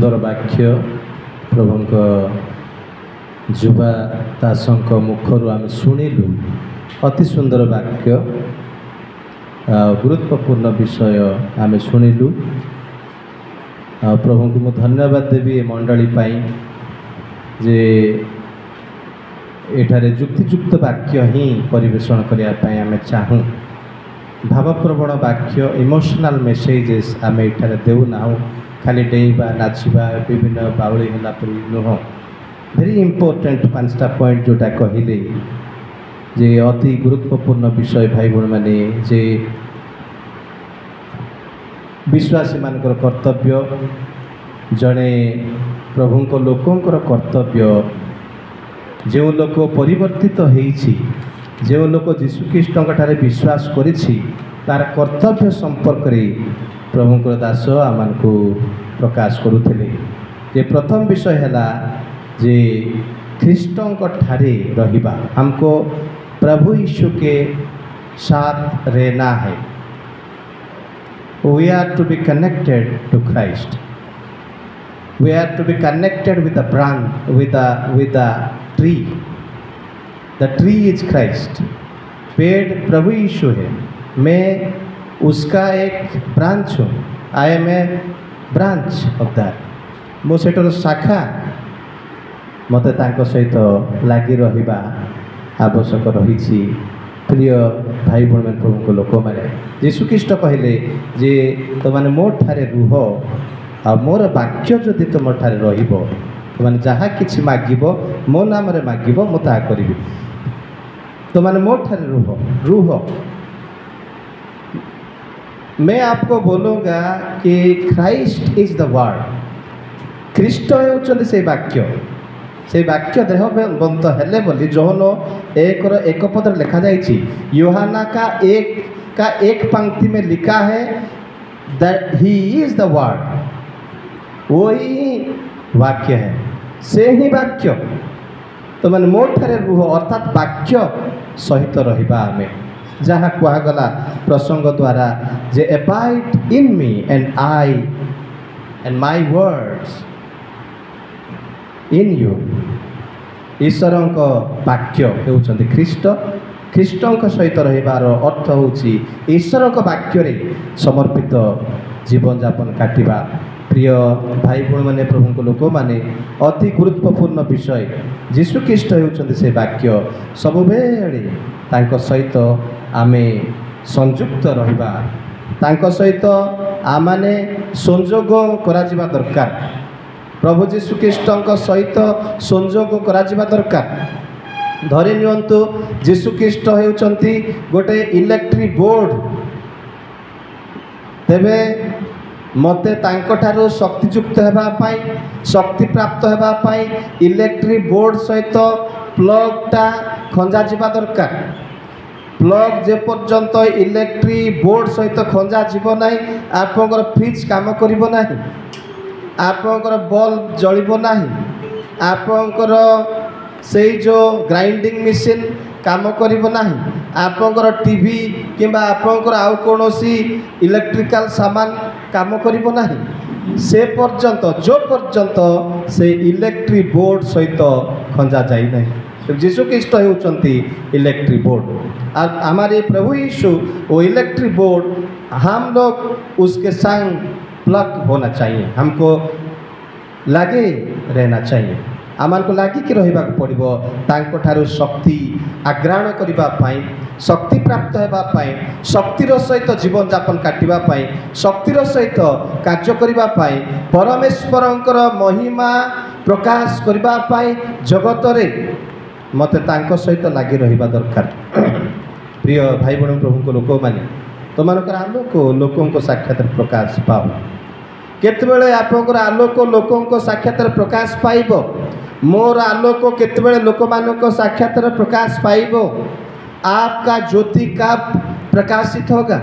सुंदर वाक्य प्रभु जुवा दासों मुखर आम शुणिलु अति सुंदर वाक्य गुरुत्वपूर्ण विषय आम शुणिलु। प्रभु को मुझे धन्यवाद देवी मंडली जे एठारे जुक्तियुक्त वाक्य ही परिवेषण करने आम चाहूँ। भावप्रवण वाक्य इमोशनल मेसेजेस आम एठारे देउना खाली डेइबा नाचिबा विभिन्न बाउली होला परि नुह। वेरी इम्पोर्टेंट पांचटा पॉइंट जोटा कहले जे अति गुरुत्वपूर्ण विषय भाई भण माने जे विश्वासी मानकर कर्तव्य जड़े प्रभु लोकंकर कर्तव्य जो लोक परिवर्तित होईछि जो लोक जीशुख्रीष्ट ठारे विश्वास करिछि तार कर्तव्य संपर्क में प्रभुंकर दास आम को प्रकाश करुले। जे प्रथम विषय है जे ख्रीष्टों ठारे रहिबा हमको प्रभु यीशु के साथ रहना है। We are to be connected to Christ. We are to be connected with the branch, with the tree. The tree is Christ. पेड़ प्रभु यीशु है, मैं उसका एक ब्रांच हूँ। I am a branch of that. मो सेटर शाखा मत सहित लगी रहा आवश्यक रही। प्रिय भाई भण मैंने प्रभु को लोक मैंने जीशुख्रीष्ट कहले जे तुमने मो ठारे रुह आ मोर वाक्य जदि तुम ठारे रहिबो तुमने जहाँ किछि मागिबो मो नाम रे मागिबो मो ता करिबि। तुमने मो ठारे रुह। मैं आपको बोलूँगा कि क्राइस्ट इज द वर्ड। ख्रीष्ट होउछन्ति से वाक्य देह बंत हेले बोली जोहन एक पद लिखा जाइछि। यूहन्ना का एक पंक्ति में लिखा है that he is the word. वही वाक्य है, से ही वाक्य। तो मैंने मो ठारे रुह अर्थात वाक्य सहित रहिबा आमे जहाँ कहगला प्रसंग द्वारा जे abide in me and I and my words in you. ईश्वर वाक्य होउछन्ति ख्रीष्ट। ख्रीष्टों सहित रहिबार अर्थ होउछि ईश्वर वाक्य रे समर्पित जीवन यापन काटिबा। प्रिय भाई भण माने प्रभु को लोक माने अति गुरुत्वपूर्ण विषय जीशुख्रीष्ट होउछन्ति से वाक्य। सबुबेले तांको सहित आमे संयुक्त रहिबा, तांको सहित आमाने संजोग करा जिबा दरकार। प्रभु जीशुख्रीष्ट सहित संजोग करा जिबा दरकार। धरि नियंतु जीशुख्रीष्ट होउछन्ति गोटे इलेक्ट्रिक बोर्ड। तेबे मते तांको ठारो शक्तियुक्त हेबा पाई शक्ति प्राप्त हेबा पाई इलेक्ट्रिक बोर्ड सहित प्लगटा खंजा जिबा दरकार। प्लग जे पर्यंत इलेक्ट्रिक बोर्ड सहित खंजा जीव नाही आपनकर फ्रिज काम करिवो नाही, आपनकर बल्ब जलिबो नाही, आपनकर से जो ग्राइंडिंग मशीन काम करिवो नाही, आपनकर टीवी किंबा आपनकर आउ कोनोसी इलेक्ट्रिकल सामान काम करिवो नाही। से पर्यंत जो पर्यंत से इलेक्ट्रिक बोर्ड सहित खंजा जाई नाही। जीशुख्रीष्ट होउछन्ति इलेक्ट्रिक बोर्ड और हमारे प्रभु यीशु वो इलेक्ट्रिक बोर्ड। हम लोग उसके संग प्लग होना चाहिए, हमको लगे रहना चाहिए। आमान को लगे कि रहिबा पड़िबो तांको ठारू शक्ति आग्रहण करिबा पाई, शक्ति प्राप्त हेबा पाई, शक्तिर सहित जीवन यापन काटिबा पाई, शक्तिर सहित कार्य करिबा पाई, परमेश्वरंकर महिमा प्रकाश करिबा पाई जगत रे मते तांको सहित लगी रहिबा दरकार। प्रिय भाई बहन प्रभु को लोक माने तुमनकर आलोक लोकों को साक्षात प्रकाश पाओ। केतबेले आपनकर आलोक लोकों को साक्षात प्रकाश पाइबो। मोर आलोक केतबेले लोक मानको साक्षात प्रकाश पाइबो। आपका ज्योति कब प्रकाशित होगा?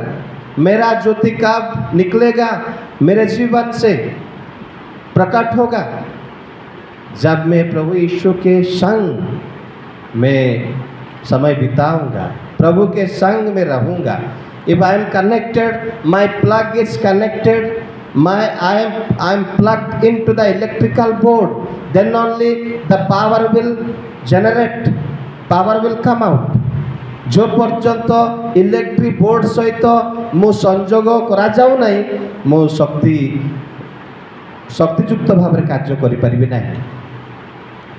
मेरा ज्योति कब निकलेगा मेरे जीवन से प्रकट होगा? जब मैं प्रभु यीशु के संग में समय बिताऊंगा, प्रभु के संग में रहूंगा। If I am connected, my plug is connected I am plugged into the electrical board, then only the power will generate, power will come out. जो पर्यंत इलेक्ट्रिक बोर्ड सहित मु संजोग करा जाऊ नहीं मु शक्तियुक्त भाव में कार्य करि परिबे नहीं।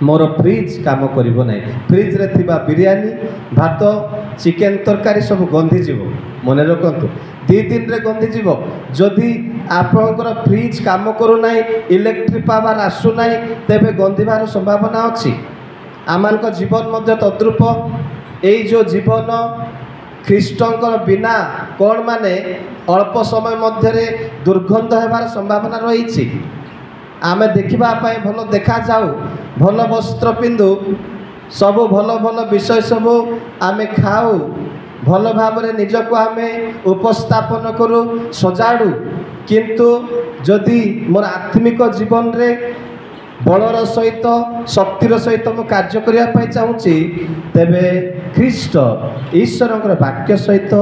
मोर फ्रिज काम करिबो नहीं। फ्रिज रे थिबा बिरयानी भात चिकेन तरकारी सब गंधी जीव मने रखंतु 2 दिन रे गंधी जीव जदि आपनकर फ्रिज काम करू नहीं इलेक्ट्रिक पावर आसु नहीं तेबे गंधीबार संभावना अछि। आमानक जीवन मध्य तद्रूप एई जो जीवन ख्रीष्टंकर बिना कौन माने अल्प समय मध्य दुर्गंध हेबार संभावना रही। आमे देखा भल देखा जाऊ भल वस्त्र पिंधु सबु भल भल विषय सबु आमे खाऊ भल भाव निजको आमे उपस्थापन करू सजाड़ू किंतु जदि मोर आत्मिक जीवन रे बलर सहित शक्तिर सहित मु कार्य करने चाहूँगी तेबे ख्रीष्ट ईश्वर वाक्य सहित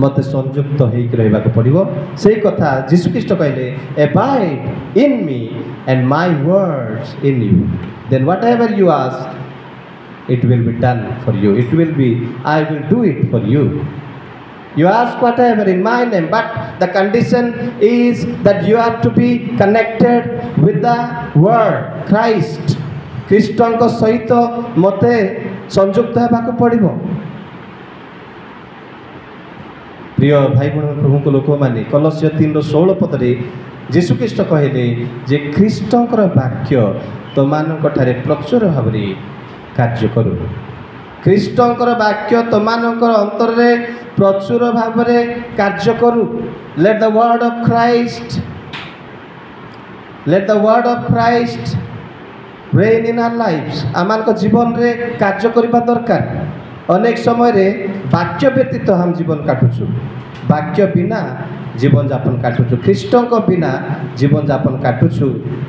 मत संयुक्त होगा पड़ो। से कथा जीशुख्रीष्ट कहले abide in me and my words in you then whatever you ask it will be done for you. It will be, I will do it for you. You ask whatever in my name, but the condition is that you have to be connected with the word Christ. ख्रीष्टन को सहित मते संयुक्त होगा पड़ो। प्रिय भाई बहन प्रभु को लोक माने कलस्य 3:16 पदरे जीशुख्रीष्ट कहले जे ख्रीष्टंकर वाक्य तमानक ठारे प्रचुर भाव कार्य करू। ख्रीष्टंकर वाक्य तमानकर अंतर रे प्रचुर भाव कार्य करू। Let the word of Christ reign in our lives. आमान को जीवन रे कार्य करबा दरकार। अनेक समय रे वाक्य व्यतीत हम जीवन काटुछु। वाक्य बिना जीवन जापन काटुछु। ख्रीष्टों को बिना जीवन जापन काटुछु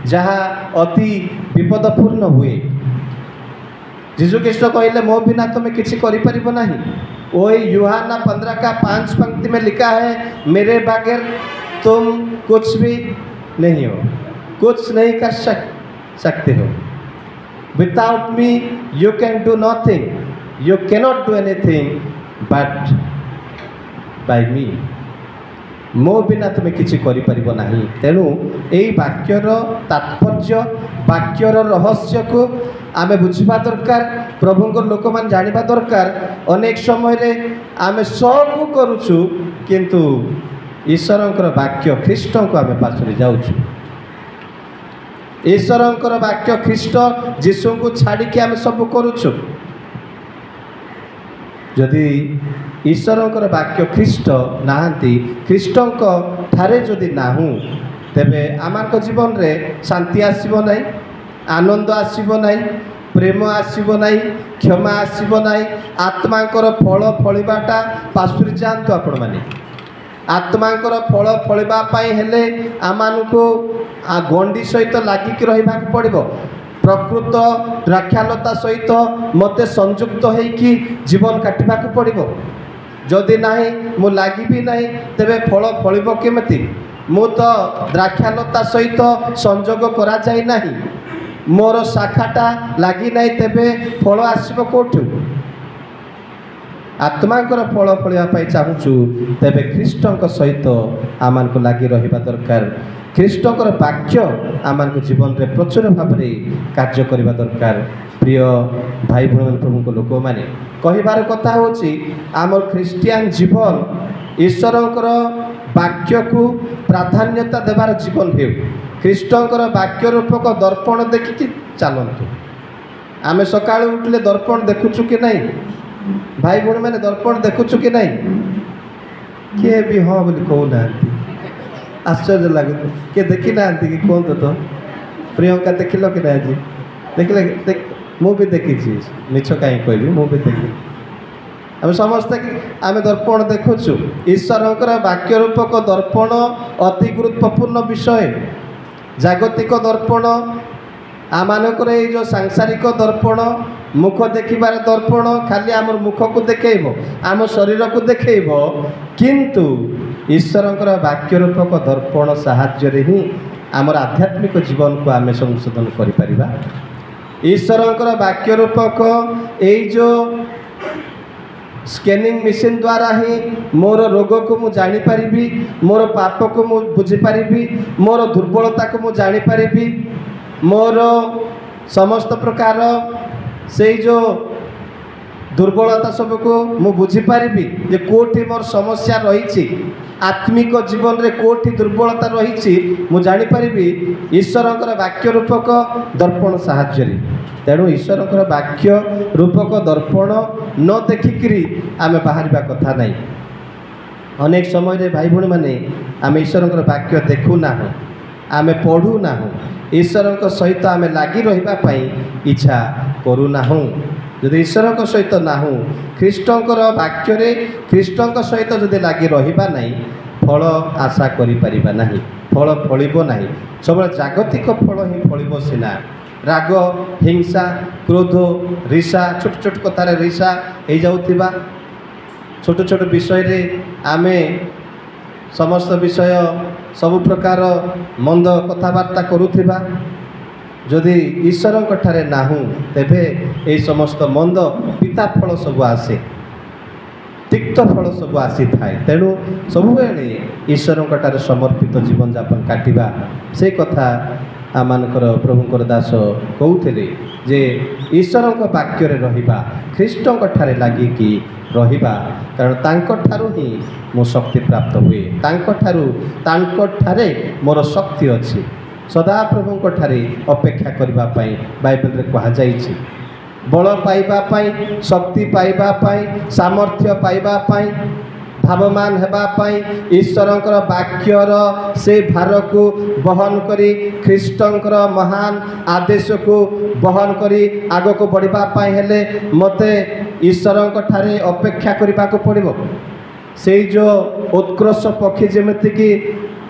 जहाँ अति विपदपूर्ण हुए। जीशुख्रीष्ट कहले मो बिना तुम्हें किसी करिपरिबो नहीं। वही यूहन्ना 15:5 पंक्ति में लिखा है मेरे बगैर तुम कुछ भी नहीं हो, कुछ नहीं कर सकते हो। Without me you can do nothing, you cannot do anything but by me. मो बिना तुम्हें किसी करिपरिबो नहीं। तेणु यही वाक्यर तात्पर्य वाक्यर रहस्य को आमे बुझा दरकार। प्रभु लोक मान जानिबा दरकार। अनेक समय रे आमे सब करूछु किंतु ईश्वरंकर वाक्य ख्रीष्ट को आमे पासरे जाउछु। ईश्वरंकर वाक्य ख्रीष्ट जीशु को छाड़ी के आमे सब करूछु। जदि ईश्वरंकर वाक्य ख्रीष्ट नाहांती ख्रीष्टंक ठारे जदि नाहु तेबे आमार जीवन रे शांति आसीबो नहीं, आनंद आसीबो नहीं, प्रेम आसीबो नहीं, क्षमा आसीबो नहीं। आत्मांकर फल फलिबाटा पासुरी जांतु आपण माने। आत्मांकर फल फलिबा पई हेले आमानुको गंडी सहित लागिक रहिबा पड़िबो। प्रकृत द्राक्षालता सहित मते संयुक्त होइकी जीवन काटिबा पड़िबो। जदि नाही मु लागिबी नहीं तेबे फल फलिबो केमति? मु तो द्राक्षालता सहित संयोग करा जाय नाही। मोर शाखाटा लगी नहीं तेबे फल आसब कौटू? आत्मांकर फल फलिया चाहूँ तेबे ख्रीष्टंक सहित आमान को लगी रहिबा दरकार। ख्रीष्टंकर वाक्य आमान को जीवन रे प्रचुर भाव कार्य करबा दरकार। प्रिय भाई बहन प्रभु को लोक माने कहिबार कथा होची आमर ख्रीस्टियन जीवन ईश्वरंकर वाक्य को प्राधान्यता देवार जीवन हे। ख्रीष्टंकर वाक्य रूपक दर्पण देखिकी चलतु। आम सका उठले दर्पण देखुचु कि नहीं? भाई भूण मैंने दर्पण देखुचु कि नहीं? किए भी हाँ बोली कहूना आश्चर्य लगे किए देखी ना कि कहतु तो। प्रियंका देखिल कि ना? आज देखिले मुझे देखी मिछ कहीं कहबी मुझे देखी। आम समस्ते आम दर्पण देखुचु। ईश्वरंकर वाक्य रूपक दर्पण अति गुरुत्वपूर्ण विषय। जागतिक दर्पण आमानकर ये जो सांसारिक दर्पण मुख देखिबार दर्पण खाली आम मुख को देखेब, आम शरीर को देखेब, किंतु ईश्वरंकर वाक्य रूपक दर्पण साहाय्य ही आमर आध्यात्मिक जीवन को आम संशोधन करिपरिबा। ईश्वरंकर वाक्य रूपक ये जो स्कैनिंग मशीन द्वारा ही मोर रोग को मु जानी पारिबी, मोर पाप को मु बुझी पारिबी, मोर दुर्बलता को मु जानी पारिबी, मोर समस्त प्रकार से जो दुर्बलता सब को मु बुझी पारिबी जे कोठी मोर समस्या रही, आत्मिक जीवन रे कोठी दुर्बलता रही मु जानी पारिबी ईश्वरंकर वाक्य रूपक दर्पण साहाय्य। तेणु ईश्वरंकर वाक्य रूपक दर्पण न देखिकी आम बाहर कथा नहीं। अनेक समय भाई भाई मैंने आम ईश्वरंकर वाक्य देखुना, आम पढ़ुना, ईश्वर सहित आम लगी रही इच्छा करूना। जदि ईश्वर सहित ना ख्रीष्टर वाक्य ख्रीष्ट सहित जदि लगी रहा नहीं फल आशा करिपरिबा नहीं, फल फलिबो नहीं। सब जागतिक फल ही फलिबो सिना, राग हिंसा क्रोध रीसा छोट छोट कथार रीसा हो जाउथिबा, छोट छोट विषय रे आमे समस्त विषय सब प्रकार मंद कथबार्ता करुथिबा। जदि ईश्वरंक ठारे नाहु तेबे ए समस्त मंद पिता फल सब आसे, तिक्त फल सब आसी थाए। तेणु सब बेले ईश्वरंक ठारे समर्पित जीवन यापन काटिबा से कथा आमानकर प्रभुंकर दास कहते जे ईश्वरंक वाक्य रे रहिबा, ख्रीष्टंक ठारे लागिकी रहिबा, कारण तांको ठारू ही मो शक्ति प्राप्त हुए, तांको ठारे मोर शक्ति अछि। सदा प्रभुंक ठारे अपेक्षा करबा पई बाइबल रे कहा जाइछि। बल पाइबा पई, शक्ति पाइबा पई, सामर्थ्य पाइबा पई, भावमान हेबा पई ईश्वरंकर वाक्यर से भार को बहन करी, ख्रीष्टंकर महान आदेश को बहन करी आग को बढ़िबा पई हेले मते ईश्वरंक ठारे अपेक्षा करबा को पड़िबो। से जो उत्कृष्ट पक्षी जेमिति की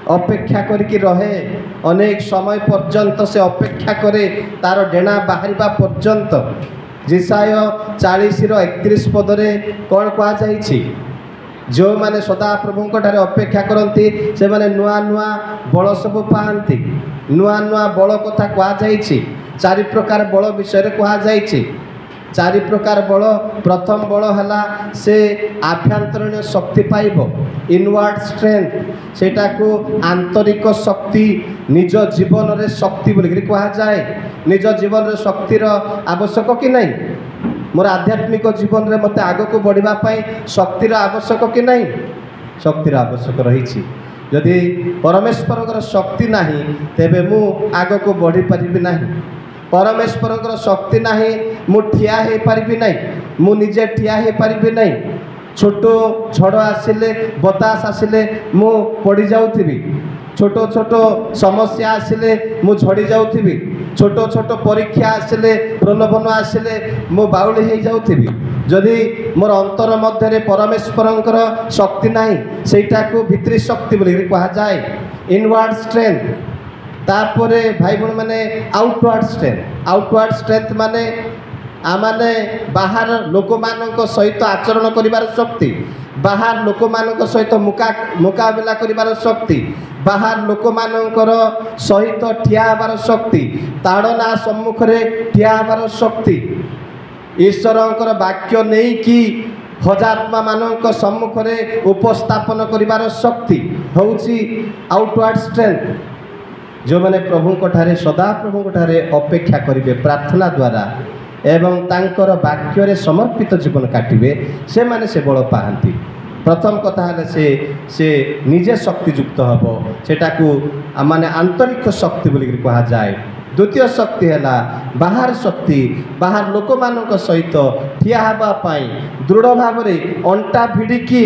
अपेक्षा करके रहे अनेक समय पर्यंत से अपेक्षा करे तार डेणा बाहर पर्यंत। जिसाय 40:31 पदरे कौन कहा जाइछि, जो माने सदा प्रभुंक ठारे अपेक्षा करती से माने नुआ नुआ बल सब पाती। नुआ नुआ बल कथा कहा जाइछि, 4 प्रकार बल विषय कहा जाइछि। 4 प्रकार बल, प्रथम बल है से आभ्यंतरण शक्ति पाइब, इनवर्ड स्ट्रेंथ, सेटा को आंतरिक शक्ति, निज जीवन रे शक्ति बोलिक कहा जाए। निज जीवन रे शक्तिर आवश्यक कि नहीं, मोर आध्यात्मिक जीवन रे मते आग को बढ़िबा पई शक्तिर आवश्यक कि नहीं, शक्तिर आवश्यक रही। जदि परमेश्वर शक्ति नहीं तेबे मु आग को बढ़ी पारिबि नहीं। परमेश्वर शक्ति नाही मु ठिया हे पारिबि नहीं, मु निजे ठिया हे पारिबि नहीं। छोट झड़ आसिले बतास आसिले मु पड़ी जाउथिबी, छोट छोट समस्या आसिले मु झड़ी जाउथिबी, छोट छोट परीक्षा आसिले प्रलोभन आसिले मु बाउली हे जाउथिबी। जदि मोर अंतर मध्य परमेश्वरंकर शक्ति नाही सेटा को भित्री शक्ति बोली कहा जाए, इनवर्ड स्ट्रेंथ। तापरे भाई भाई मैंने आउटवर्ड स्ट्रेंथ। आउटवर्ड स्ट्रेंथ माने आमाने बाहर लोक मानक सहित आचरण करिवार शक्ति, बाहर लोक मानक सहित मुकाबला करिवार शक्ति, बाहर लोक मानकर सहित ठिया हबार शक्ति, ताड़ना सम्मुख रे ठिया हबार शक्ति, ईश्वरंकर वाक्य नहीं कि हजात्मा मानक सम्मुख रे उपस्थापन करिवार शक्ति होउची आउटवर्ड स्ट्रेंथ। जो मैंने प्रभु ठारे सदा प्रभु ठारे अपेक्षा करेंगे प्रार्थना द्वारा एवं तांकर वाक्य रे समर्पित जीवन काटिबे से माने से बल पाती। प्रथम कथा है से निजे शक्तियुक्त हम, सेटा को माने आंतरिक शक्ति बोली कहा जाए। द्वितीय शक्ति है बाहर शक्ति, बाहर लोक मानक सहित ठिया हबा पाई दृढ़ भाव में अंटा भिड़िकी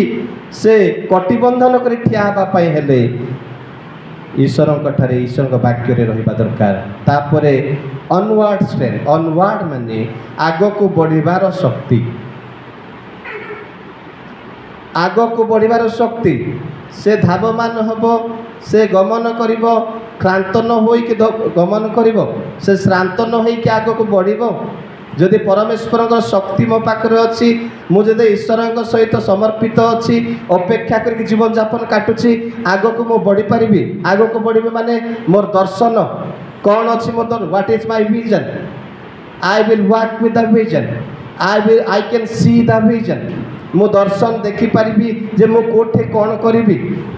से कटिबंधन कर ठिया हबा पाई हेले ईश्वरंक ठारे ईश्वर वाक्य रे रहिबा दरकार। तापरे अनवर्ड स्ट्रेंथ, अनवर्ड माने आग को बढ़िबार शक्ति, आग को बढ़िबार शक्ति। से धावमान हबो, से गमन करिबो, क्लांत न होई कि गमन करिबो, से श्रांत न होई कि आग को बढ़िबो। जदि परमेश्वर शक्ति मो पाखे अच्छी मुझे ईश्वर सहित समर्पित अच्छी अपेक्षा कर जीवन यापन काटुची आग को मु बढ़ी पारि आग को बढ़ी माने मोर दर्शन कौन अच्छी more what is my vision I will work with the vision I can see the vision मु दर्शन देखिपारि जे मु कोठे कौन करी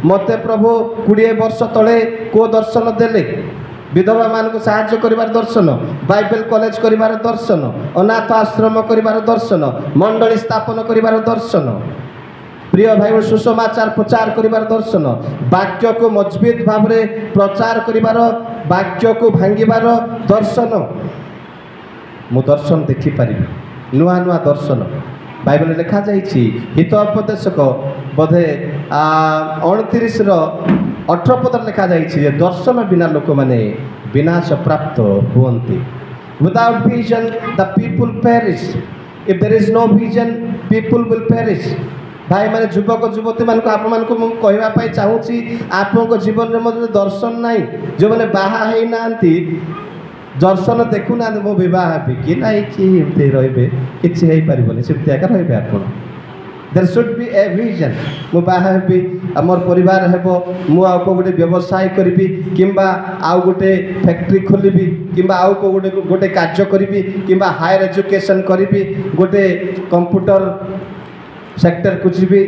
मते प्रभु 20 वर्ष तले को दर्शन देले विधवा मान को साहाय्य करिवार दर्शन बाइबल कॉलेज करिवार दर्शन अनाथ आश्रम करिवार दर्शन मंडली स्थापन करिवार दर्शन प्रिय भाई सुसमाचार प्रचार करिवार दर्शन वाक्य को मजबूत भाव में प्रचार करिवार वाक्य को भांगिबार दर्शन मु दर्शन देखि पारि नुआ नुआ दर्शन बाइबल लिखा जाइछि हितोपदेशक बोधे 29:18 पद लिखा जाइछि दर्शन बिना लोक माने विनाश प्राप्त हुअन्ति without vision the people perish if there is no vision people will perish भाई माने युवक युवती मान को आप मान को मु कहबा पई चाहूची आपन जीवन रे मते दर्शन नाही जो माने बाहा हेई नांती दर्शन देखु ना मो विवाह भी कि नहीं कि एमती रहिबे किछि हेई परिबोनी सेमती आकार रहिबे आपन there should be a vision मो बाहा भी हमर परिवार हेबो मु आ को गोटे व्यवसाय करबी किंबा आउ गोटे फैक्ट्री खोलिबी किंबा आउ को गोटे कार्य करबी किंबा हायर एजुकेशन करबी गोटे कंप्यूटर सेक्टर को जीवी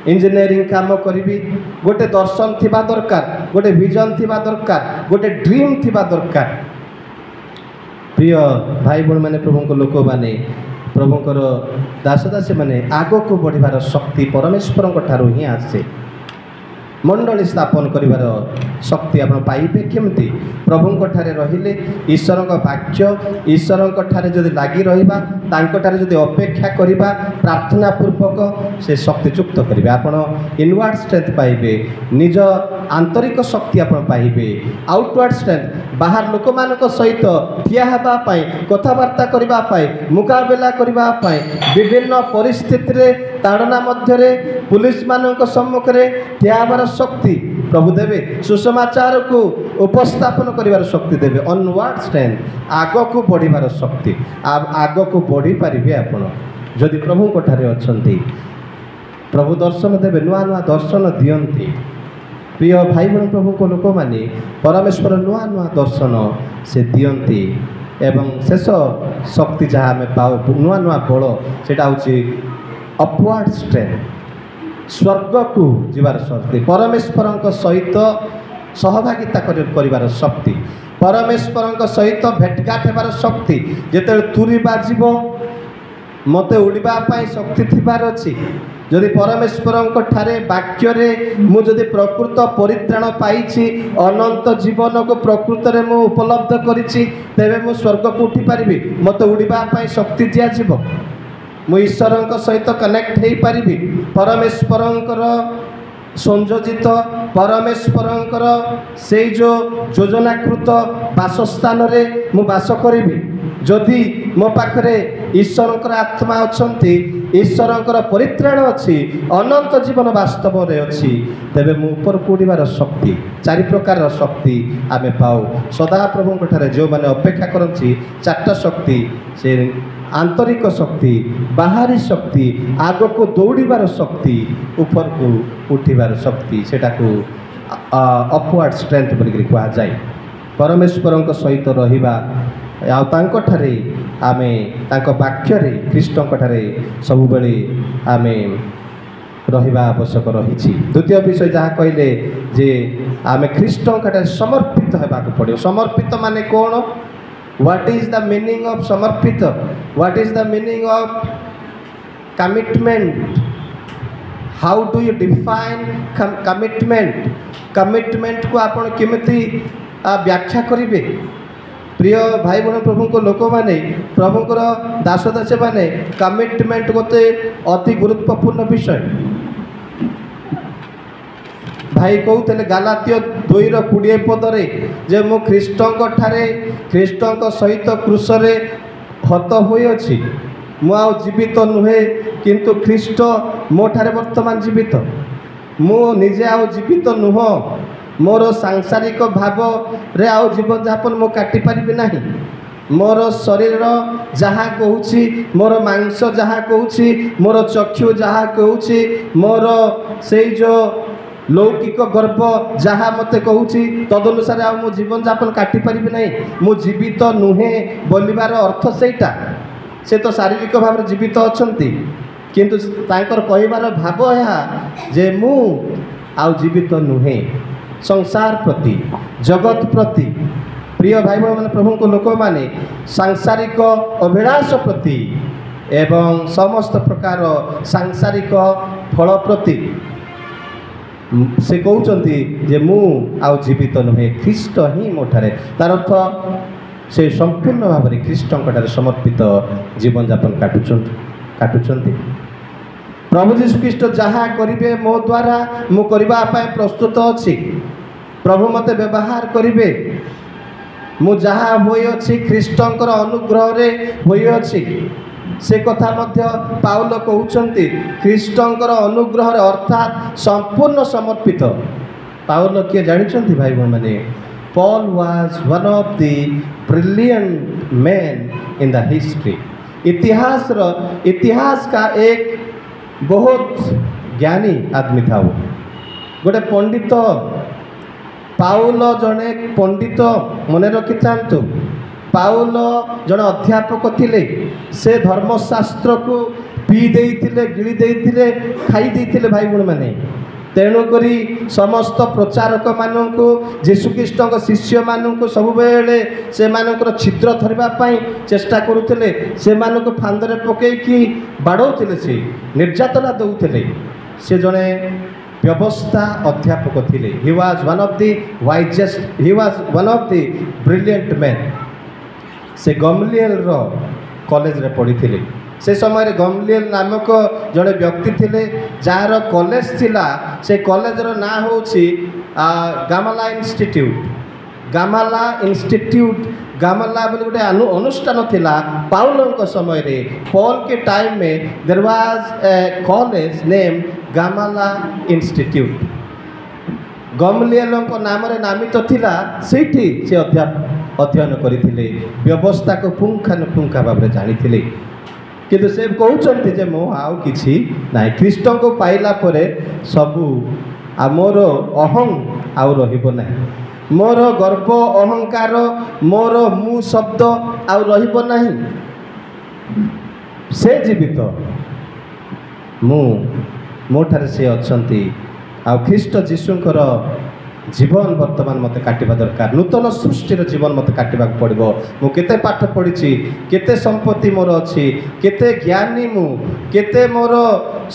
इंजीनियरिंग काम करी गोटे दर्शन थिबा दरकार गोटे विजन थिबा दरकार गोटे ड्रीम थिबा दरकार प्रिय भाई बहन मैंने प्रभु को लोक मैंने प्रभुंर दासदासी मैंने आग को बढ़िबार शक्ति परमेश्वर ठारू ही आसे मंडली स्थापन करिवार शक्ति आप पाइबे केमती प्रभु ठारे रहिले ईश्वर वाक्य ईश्वर ठारे जदि लागी रहिबा तांको ठारे जदि अपेक्षा करिबा प्रार्थना पूर्वक से शक्तियुक्त करिबे आपण इनवर्ड स्ट्रेंथ पाइबे निज आंतरिक शक्ति आप पाइबे आउटवर्ड स्ट्रेंथ बाहर लोक मानक सहित ठिया हेबा पाई कथबार्ता करिबा पाई मुकाबला करिबा पाई विभिन्न परिस्थिति रे ताड़ना मध्यरे पुलिस मानक सम्मुख रे ठिया हेबार शक्ति प्रभु देवे सुसमाचार को उपस्थापन करिवार शक्ति देवे अनवर्ड स्ट्रेंथ आग को बढ़िबार शक्ति आग को बढ़ी पारिबे आपण जदि प्रभु कोठारे अछंती प्रभु दर्शन देवे नुआ नुआ दर्शन दियंती प्रिय भाई बहन प्रभु को लोक माने परमेश्वर नुआ नुआ दर्शन से दियंती एवं शेष शक्ति जहाँ आम पाऊ नुआ नुआ बल सेटा होची अपवर्ड स्ट्रेंथ स्वर्ग को जीवार शक्ति परमेश्वर सहित सहभागिता करिवार शक्ति परमेश्वर सहित भेटघाट हेबार शक्ति जेते तुरी बाजिबो मते उड़ीबा पाई शक्ति थिबार अछि जदि परमेश्वर ठारे वाक्य रे मु जदि प्रकृत परित्राण पाइछि अनंत जीवन को प्रकृत रे मु उपलब्ध करिछि तेबे मु स्वर्ग को उठी पारिबि मते उड़ीबा पाई शक्ति दिया जीवो मु ईश्वर सहित कनेक्ट हो पारि परमेश्वर संयोजित परमेश्वर से जो योजनाकृत बासस्थान रे मु बास करी जदि मो पाखरे ईश्वर आत्मा अच्छी ईश्वर परित्राण अच्छी अनंत जीवन वास्तव रे अच्छी तेबे मु ऊपर उड़ीबार शक्ति चारि प्रकार शक्ति आमे पाऊ सदा प्रभु ठारे जो माने अपेक्षा करछि चारटा शक्ति से आंतरिक शक्ति बाहरी शक्ति आग को दौड़ीबार शक्ति ऊपर को उठीबार शक्ति सेटा को अपवर्ड स्ट्रेंथ बोलिक कहा जाए परमेश्वर सहित रहिबा आमे तांको वाक्य रे कृष्ण ठारे सब बेले आमे रहिबा आवश्यक रही द्वितीय विषय जहाँ कहले जे आमे कृष्ण ठारे समर्पित हेबाक पड़े समर्पित माने कौन What is the meaning of samarpita? What is the meaning of commitment? How do you define commitment? Commitment को आपण केमिति व्याख्या करिवे प्रिय भाई बहन प्रभु को लोक माने प्रभुकर दास दासी माने कमिटमेंट गोटे अति गुरुत्वपूर्ण विषय भाई कहते गालातिय 2:20 पदरे जे मु ख्रीष्टଙ୍କ ठारे ख्रीष्टଙ୍କ सहित क्रूसरे हत होई अछि मु आ जीवित नुहे किंतु ख्रीष्ट मो ठारे वर्तमान जीवित मु निजे आ जीवित नुह मोर सांसारिक भाव रे आ जीवन यापन मु काटि पारिबि नाही मोर शरीर जहाँ कहूँ मोर मांस जहाँ कहूँ मोर चक्षु जहाँ कहूँ मोर से जो लौकिक गर्भ जहाँ मत कहूँ तदनुसार आ मो जीवन यापन काटी पारि ना मु जीवित नुहे बोलिबार अर्थ सेटा से तो शारीरिक भाव में जीवित अच्छा किंतु तांकर कहिबार भाव यह जे मु आउ जीवित नुहे संसार प्रति जगत प्रति प्रिय भाई भाई मैंने प्रभु को लोक मैंने सांसारिक अभिलाष प्रति एवं समस्त प्रकार सांसारिक फल प्रति से कहते जे मु आउ जीवित नुहे ख्रीष्ट ही मोठारे तार अर्थ से संपूर्ण भाव में ख्रीष्ट समर्पित जीवन यापन काटुंट प्रभु जीशु ख्रीष्ट जहाँ करेंगे मो द्वारा मु करने प्रस्तुत अच्छी प्रभु मते व्यवहार करेंगे मु जहाँ हुई अच्छी ख्रीष्टर अनुग्रह रे हुई अच्छी से कथा मध्य पाउल कहते ख्रीष्टर अनुग्रह अर्थात संपूर्ण समर्पित पाउल किए जानते भाई भाई मैंने Paul was one of the brilliant men in the history. इतिहास का एक बहुत ज्ञानी आदमी था वो गोटे पंडित पाउल जड़े पंडित मन रखी था पाउल जड़े अध्यापक थिले से धर्मशास्त्र को पी देइथिले गिली देइथिले खाई देइथिले भाई भूण माने तेणुकरी समस्त प्रचारक मानक जीशुख्रीष्ट शिष्य मानक सबुबेले से छिद्र धरवाई चेष्टा करुले से फांदरे पकईकि बाड़ौले से निर्यातना दौले से जड़े व्यवस्था अध्यापक थिले he was one of the wisest he was one of the brilliant man से गमलिएल कॉलेज रे पढ़ी थिले से समय गमलिएल नामक जड़े व्यक्ति थिले जार कॉलेज थिला से कॉलेज रो ना होछि गामाला इंस्टीट्यूट गामाला बोले गोटे अनुष्ठान थिला पाउल समय रे पॉल के टाइम में there was a college name गामाला इंस्टीट्यूट गमलिएल नाम रे नामित थिला सेठी से अध्ययन करथिले व्यवस्था को पुंखानुपुंखा भाव में जानिथिले किंतु से कहते जे मो आउ किछि नाइ ख्रीष्ट को पाइला परे सबू आ मोर अहं आउ रहिबो नाही मोर गर्व अहंकार मोर मु शब्द आउ रहिबो नाही से जीवित मु मोठारे से अछंती आ ख्रीष्ट जीशुंकर जीवन वर्तमान मत काटिबा दरकार नूतन सृष्टिर जीवन मत काटिबा पड़ो मु केते पाठ पढ़ी केते संपत्ति मोर अच्छी केते ज्ञानी मु केते मोर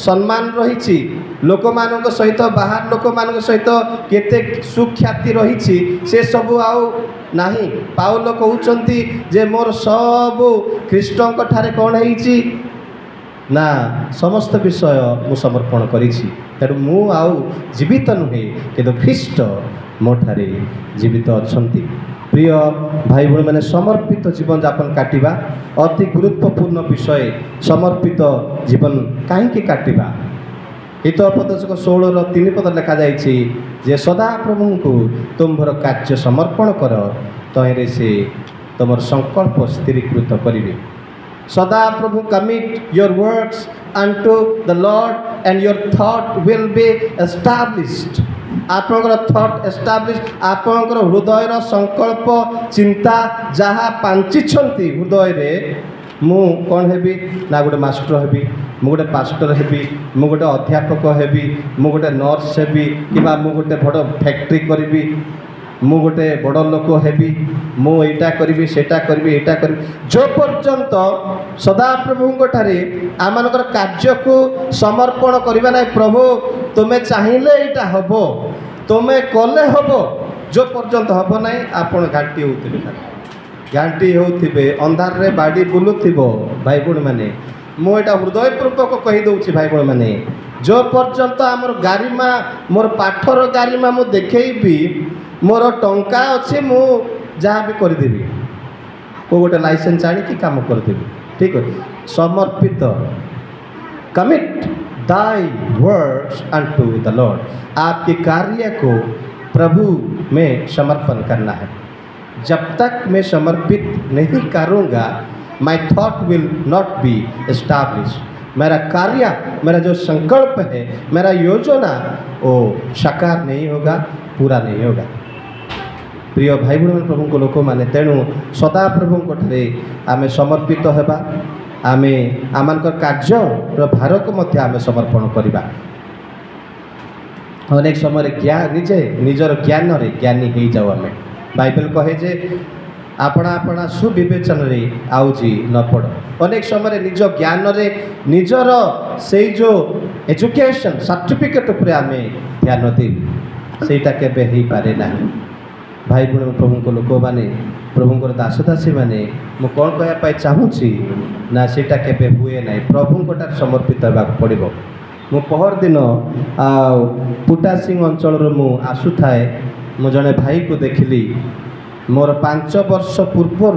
सम्मान रही लोक मान सहित बाहर लोक मान सहित केते सुख्याति रही से सबू आउ नाही पाउल कहउचंती जे मोर सबू ख्रीष्टंक ठारे कौन है ना समस्त विषय मु समर्पण करिछि तेणु मु आउ जीवित नुहे किंतु ख्रीष्ट मोठारे जीवित अच्छंती प्रिय भाई भाई मैंने समर्पित जीवन यापन काटिबा अति गुरुत्वपूर्ण विषय समर्पित जीवन कहीं काटिबा हितोपदेशक 16 पद लिखा जाइछि जे सदा प्रभु को तुम्भर कार्य समर्पण कर तहिरे से तुम संकल्प स्थिरीकृत करिवे सदा प्रभु commit your works unto the Lord and your thought will be established आपनकर थॉट एस्टाब्लिश आपनकर हृदय संकल्प चिंता जहाँ पांचिछंती हृदय रे मु कौन हेबी ना गोटे मास्टर हेबी मु गोटे पास्टर हेबी मु गोटे अध्यापक हेबी मु गोटे नर्स हेबी किबा मु गोटे बड़ फैक्ट्री करी मु गोटे बड़ लोक हेबी मु एटा करी सेटा करी एटा करी जो पर्यंत सदा प्रभु ठारे आमनकर कार्य को समर्पण करबा ना प्रभु तुम्हें चाहिए एटा हबो तुम्हें कले हबो जो पर्यंत हबो ना आपण घाटी होतिबे घाटी होतिबे अंधार रे बाड़ी बुलुथिबो भाई गुण माने मु एटा हृदयपूर्वक कहि दउछि भाई गुण माने जो पर्यंत आमर गारिमा मोर पाठर गारिमा मु देखैबी मोर टंका अच्छे मु जहाँ भी करदेवी को गोटे लाइसेंस आनिकी काम करदेवी ठीक है समर्पित commit thy words unto the Lord आपके कार्य को प्रभु में समर्पण करना है जब तक मैं समर्पित नहीं करूँगा my thought will not be establish. मेरा कार्य, मेरा जो संकल्प है, मेरा योजना वो साकार नहीं होगा, पूरा नहीं होगा। प्रिय भाई भूण प्रभु को लोक मैंने तेणु सदा प्रभु ठारे आम समर्पित होगा, आम आम कार्यर भार को मध्य आम समर्पण करवा। अनेक समय ज्ञान निजे निजर ज्ञान रे ज्ञानी हो जाऊ। आम बाइबल कहे जे आपणा आपणा सुविवेचन रे आउजी न पड़। अनेक समय निज ज्ञान रे निजर से जो एजुकेशन सर्टिफिकेट उपर आम ध्यान दे सेटा केबे हो पारे ना। भाई भूण प्रभु को लोक मैंने प्रभुंर दास दासी मैंने मु कौन कहवाई चाहूँगी ना सेटा केबे हुए ना, प्रभुंर समर्पित होगा पड़ो। मु पहर दिन पुटासिंह अंचल मु आसुए मु जड़े भाई को देखिली। मोर 5 वर्ष पूर्वर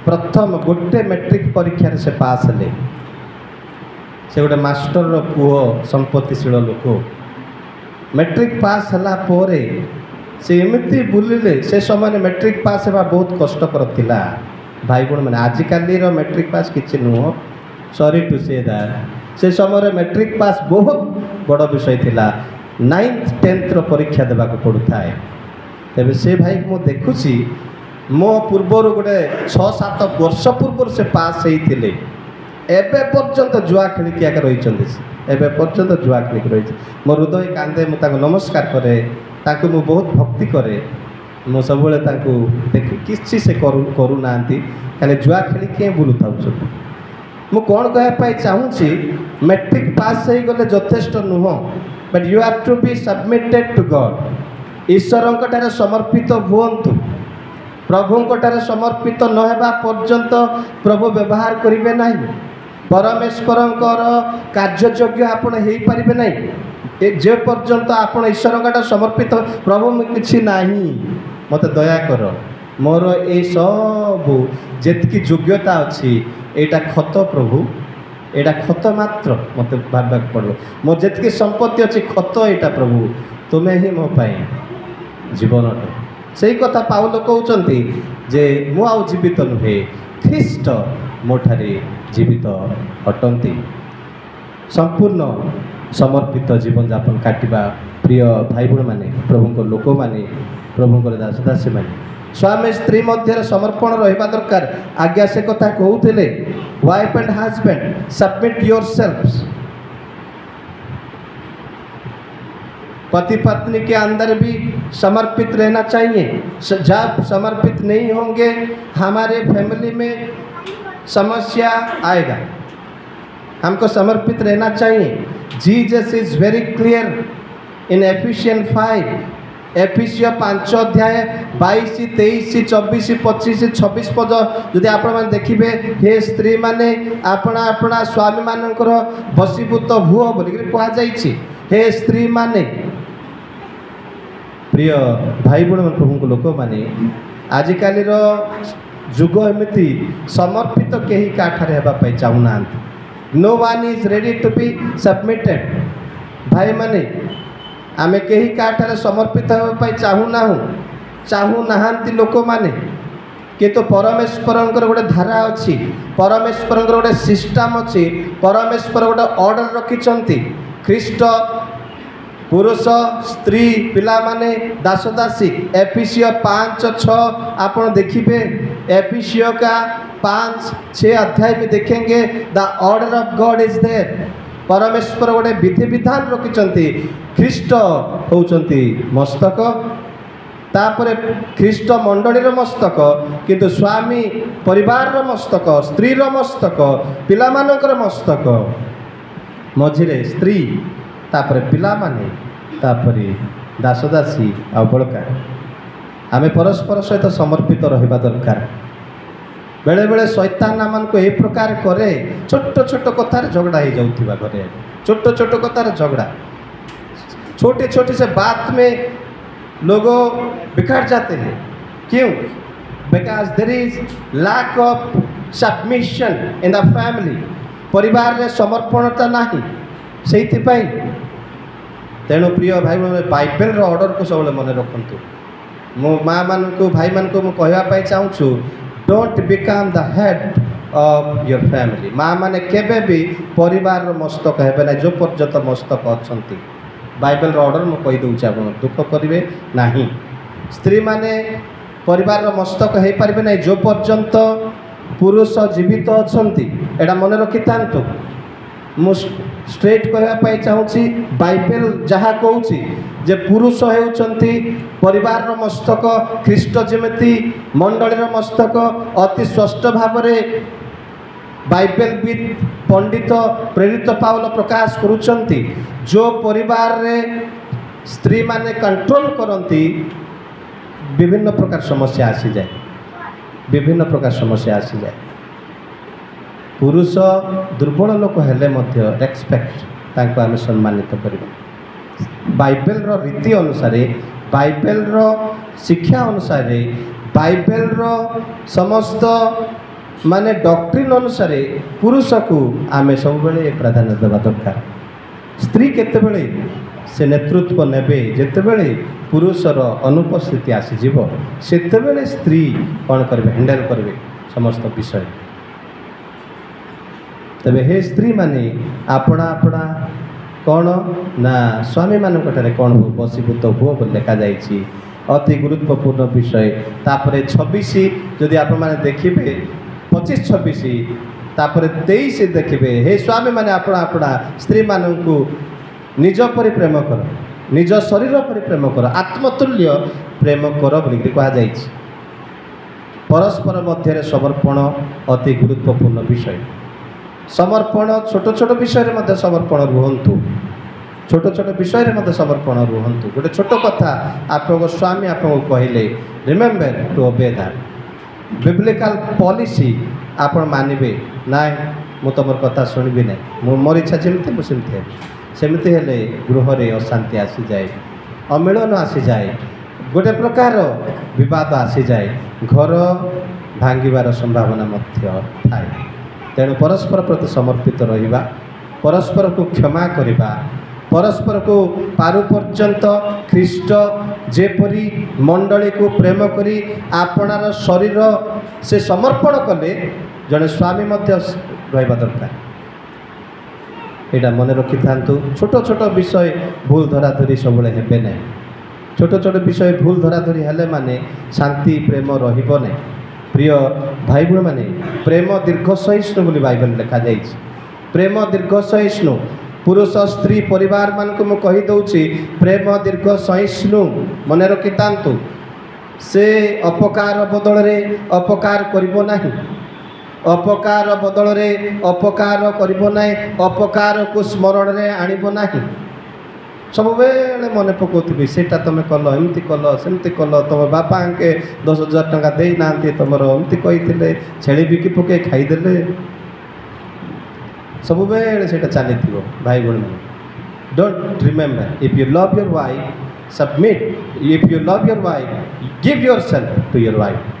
प्रथम गोटे मैट्रिक परीक्षा से पास हेले। से गोटे मास्टर पुओ संपत्तिशील लोक मैट्रिक पास होला पोरे से एमती बुलिले। से समय मैट्रिक पास होगा बहुत कष्टकर थिला भाई भूण मैंने। आजिकल मैट्रिक पास किसी नुह, सॉरी टू से दैट। से समय मैट्रिक पास बहुत बड़ विषय थिला। 9th 10th परीक्षा देवा पड़ू थाए। तेरे से भाई को देखुची मो पूर्वर गोटे 6-7 वर्ष पूर्व से पास होते एबे पर्यंत जुआ खेलिकी आगे रही। एबे पर्यंत जुआ खेलिक रही। मो हृदय कांदे, मुझे नमस्कार करे, ताकू मु बहुत भक्ति करे। मु सब देख किसी से करूना खाली जुआ खेलिकी बुलू था। मु कौन कहवाई चाहूँगी मैट्रिक पास हो गले यथेष्ट नुह, but you have to be submitted to God. ईश्वर समर्पित हुअन्तु। प्रभुंर समर्पित नहेबा पर्यंत प्रभु व्यवहार करेंगे ना। परमेश्वरंकर कार्ययोग्य आपण हो पारे ना जे पर्यंत आपण ईश्वर समर्पित। प्रभु किसी ना मत दया कर, मोर ये सब जितकी योग्यता अच्छी एटा खत प्रभु, एटा खत मात्र मत भाव पड़ो। मोर जितकी संपत्ति अच्छी खत एटा प्रभु, तुम्हें ही मो जीवन से कथा पाउल कहते जे मु आउ जीवित नुहे, ख्रीष्ट मोठारे जीवित अटंती। संपूर्ण समर्पित जीवन यापन काटिबा प्रिय भाई भूण माने, प्रभुंर लोक माने, प्रभुंर दास दासी माने स्वामी स्त्री मध्य समर्पण रहिबा दरकार। आज्ञा से कथा कहते wife and husband submit yourselves. पति पत्नी के अंदर भी समर्पित रहना चाहिए। जब समर्पित नहीं होंगे हमारे फैमिली में समस्या आएगा। हमको समर्पित रहना चाहिए। Jesus is very clear in efficiency 5, एफिसियो 5 अध्याय 22, 23, 24, 25, 26 पद जदि आप देखिए, हे स्त्री माने अपना अपना स्वामी मानकर बसीभूत हुओ बोलिक कहुई। हे स्त्री माने, प्रिय भाई भूण प्रभु लोक मैंने आजिकल जुग एमती समर्पित कहीं काठारे होगापी चाहूना। No one is ready to be submitted. भाई माने आमे कहीं काठारे समर्पित होगापी चाहूना लोक मैंने, किंतु परमेश्वर गोटे धारा अच्छी, परमेश्वर गोटे सिस्टम अच्छी, परमेश्वर गोटे ऑर्डर रखिंट। ख्रीष्ट पुरुष स्त्री पिला माने दास दासी। एफिसियो 5:6 आप देखिए, एफिसियो का 5-6 अध्याय में देखेंगे the order of God is there. परमेश्वर गोटे विधि विधान रखिंट। ख्रीष्ट होउचंती मस्तक, तापरे ख्रीष्ट मंडलीर मस्तक, किंतु स्वामी परिवार मस्तक, स्त्री मस्तक, पिला मानकर मस्तक, मझिरे स्त्री, तापरे पिला माने, तापरे दास दासी आ बड़का। आमे परस्पर सहित समर्पित रहिबा दरकार। बेले बेले शैतान आमान को ए प्रकार करे, छोट छोट कथार झगड़ा हो जाउथिबा घरे, छोट छोट कथार झगड़ा, छोटे छोटे से बात में लोग बिखर जाते हैं। क्यों? Because there is lack of submission in the family. परिवार में समर्पणता नहीं, से तेणु प्रिय भाई बहन बाइबल ऑर्डर को सब मन रखु। मो माँ मानू भाई मान को कहवाई चाहूँ don't become the head of your family. माँ माने केबे भी परिवार मस्तक हेबे ना जो पर्यंत मस्तक अच्छा बाइबल ऑर्डर मु कही दूँ आप दुख करेंगे ना। स्त्री माने परिवार मस्तक हो पारे ना जो पर्यंत पुरुष जीवित अच्छा एटा मन रखी था। मु स्ट्रेट कहवाई चाहूँगी बाइबल जहाँ कहूँ जे पुरुष होउचंती परिवार मस्तक ख्रीष्ट जेमती मंडलीर मस्तक अति स्पष्ट भाव बाइबल विद पंडित प्रेरित पाउल प्रकाश करुचंती जो परिवार रे स्त्री माने कंट्रोल करती विभिन्न प्रकार समस्या आसी जाए, विभिन्न प्रकार समस्या आसी जाए। पुरुष दुर्बल लोक हेले मध्य रेस्पेक्ट तांको आमे सम्मानित करिबा। बाइबल रो रीति अनुसार बाइबल रो शिक्षा अनुसार बाइबल रो समस्त माने डॉक्ट्रिन अनुसार पुरुष को आमे सब बेले प्राधान्य देवा दरकार। स्त्री केतेबेले से नेतृत्व नेबे जेतेबेले पुरुषर अनुपस्थिति आसीजिव सेतेबेले स्त्री कौन करेंगे हैंडल करेंगे समस्त विषय। तबे हे स्त्री माने अपना अपना कौन ना स्वामी मानक ठारे कौन हो बसीभूत हुओ बोली लिखा जाइए अति गुरुत्वपूर्ण विषय। तापर 26 जदि आप माने देखिबे 25-26 तापर 23 देखिबे हे स्वामी माने अपना अपना स्त्री मानकु निज परि प्रेम कर, निज शरीर परि प्रेम कर, आत्मतुल्य प्रेम कर बोली कहा जाइए। परस्पर मध्य समर्पण अति गुरुत्वपूर्ण विषय। समर्पण छोट छोट विषय में समर्पण रुहतु, छोट छोट विषय में समर्पण रुहतु। गोटे छोट कथा आप स्वामी आपको कहले remember to obey that biblical policy आप मानवे ना मु तुम कथा शुणबी ना मोर इच्छा जमी मुझे सेमती हेले गृह रे अशांति आसी जाए, अमिलन आसी जाए, गोटे प्रकार विवाद आसी जाए, घर भांगिबार संभावना मध्य थाए। तेणु परस्पर प्रति समर्पित रहिबा, परस्पर को क्षमा करिबा, परस्पर को पारु पर्यंत ख्रीष्ट जेपरी मंडली को प्रेम करी आपनार शरीर से समर्पण कले जड़े स्वामी मध्य रहिबा दरकार। एटा मन रखि थांतु। छोट छोट विषय भूल धराधरी सब हेबे ना। छोट छोट विषय भूल धराधरी हेले माने शांति प्रेम रहिबो ना। प्रिय भाई भाई माने प्रेम दीर्घ सहिष्णु बोली बाइबल लिखा जाइए। प्रेम दीर्घ सहिष्णु पुरुष स्त्री परिवार मान को कही दौची प्रेम दीर्घ सहिष्णु मन रखि थांतु। से अपकार बदल रे अपकार करिबो नाही, अपकार बदल रे अपकार करिबो नाही, अपकार को स्मरण रे आनिबो नाही। सब बेले मन पकाउथि सेटा तुम कल एमती कल सेमती कल तुम बापा के 10,000 टंका दे ना तुम एमती कही छेली बिकी पके खाईदे सब बेले सेटा चली भाई भाई मैंने। Don't remember if you love your wife submit, if you love your wife give yourself to your wife.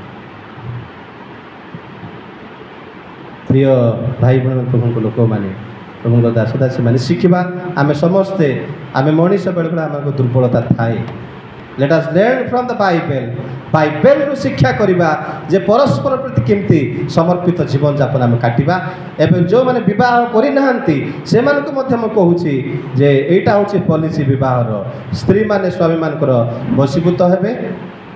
प्रिय भाई भाई प्रभु लोक मैंने प्रभु दास दासी मैंने शिखा आम समस्ते आम मनीष बेले बेले आम दुर्बलता थाए। Let us learn from the Bible. Bible रु शिक्षा करवा जे परस्पर प्रति केमती समर्पित जीवन यापन आम काटिबा। एवं जो मैंने विवाह करना से कहूँ जे एटा हूँ पॉलिसी विवाहर। स्त्री माने स्वामी मानकर बसीभूत हेबे